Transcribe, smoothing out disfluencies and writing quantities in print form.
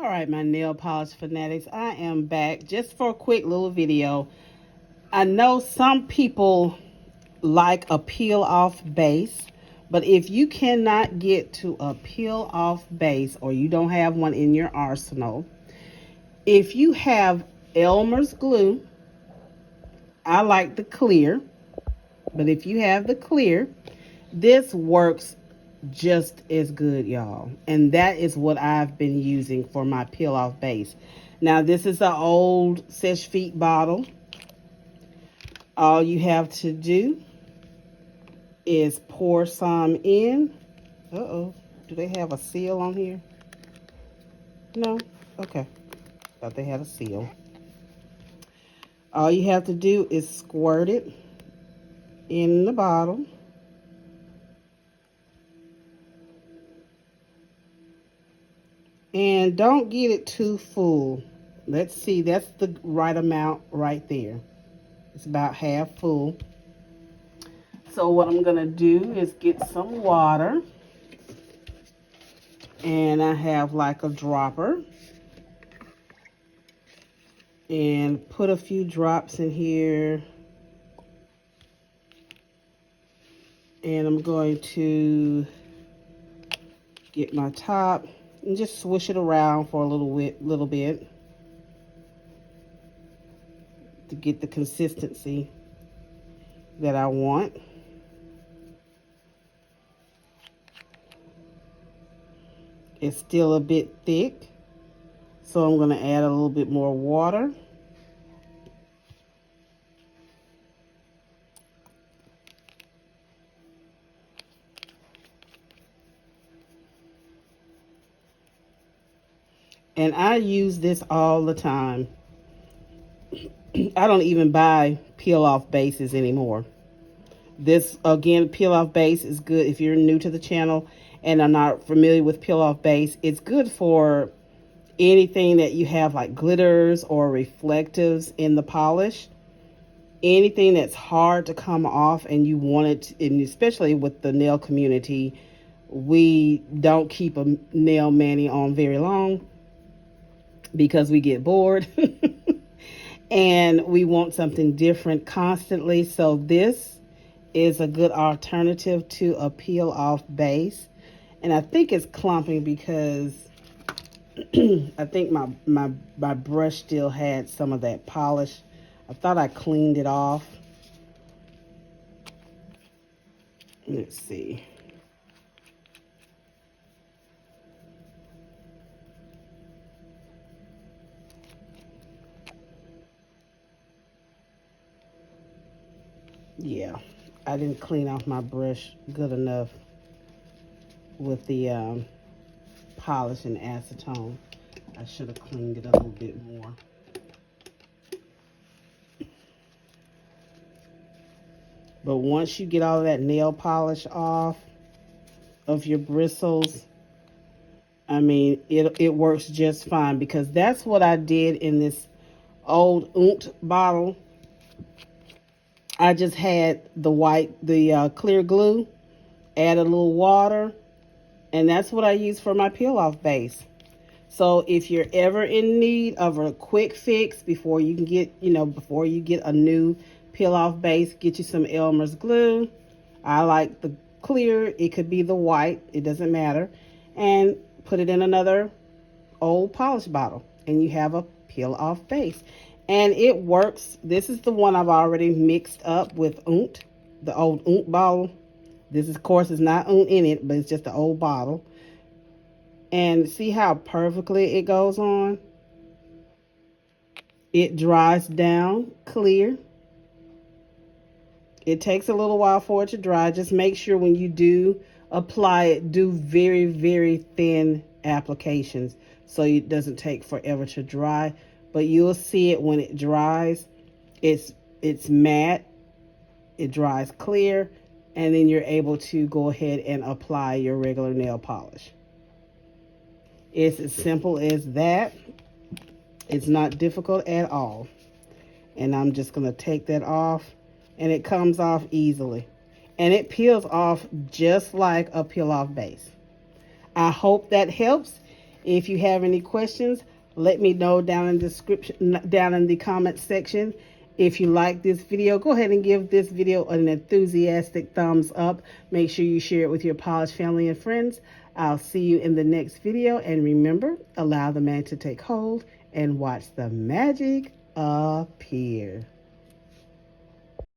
All right, my nail polish fanatics, I am back just for a quick little video. I know some people like a peel off base, but if you cannot get to a peel off base or you don't have one in your arsenal, if you have Elmer's glue, I like the clear, but if you have the clear, this works just as good, y'all. And that is what I've been using for my peel off base. Now, this is an old Seche Vite bottle. All you have to do is pour some in. Uh-oh. Do they have a seal on here? No? Okay. Thought they had a seal. All you have to do is squirt it in the bottle. And don't get it too full. Let's see, that's the right amount right there. It's about half full. So what I'm gonna do is get some water. And I have like a dropper. And put a few drops in here. And I'm going to get my top and just swish it around for a little bit to get the consistency that I want. It's still a bit thick, so I'm going to add a little bit more water. And I use this all the time. I don't even buy peel-off bases anymore. This, again, peel-off base is good if you're new to the channel and are not familiar with peel-off base. It's good for anything that you have like glitters or reflectives in the polish. Anything that's hard to come off and you want it, and especially with the nail community, we don't keep a nail mani on very long because we get bored and we want something different constantly. So this is a good alternative to a peel off base. And I think it's clumping because I think my brush still had some of that polish. I thought I cleaned it off. Let's see. Yeah, I didn't clean off my brush good enough with the polish and acetone. I should have cleaned it a little bit more. But once you get all of that nail polish off of your bristles, I mean, it works just fine, because that's what I did in this old Oont bottle. I just had the clear glue, add a little water, and that's what I use for my peel-off base. So if you're ever in need of a quick fix before you can get, before you get a new peel-off base, get you some Elmer's glue. I like the clear. It could be the white. It doesn't matter. And put it in another old polish bottle, and you have a peel-off base. And it works. This is the one I've already mixed up with Oont, the old Oont bottle. This, of course, is not Oont in it, but it's just the old bottle. And see how perfectly it goes on? It dries down clear. It takes a little while for it to dry. Just make sure when you do apply it, do very, very thin applications so it doesn't take forever to dry. But you'll see it when it dries. It's matte. It dries clear. And then you're able to go ahead and apply your regular nail polish. It's as simple as that. It's not difficult at all. And I'm just going to take that off. And it comes off easily. And it peels off just like a peel-off base. I hope that helps. If you have any questions, let me know down in the description, down in the comment section. If you like this video, go ahead and give this video an enthusiastic thumbs up. Make sure you share it with your polish family and friends. I'll see you in the next video. And remember, allow the man to take hold and watch the magic appear.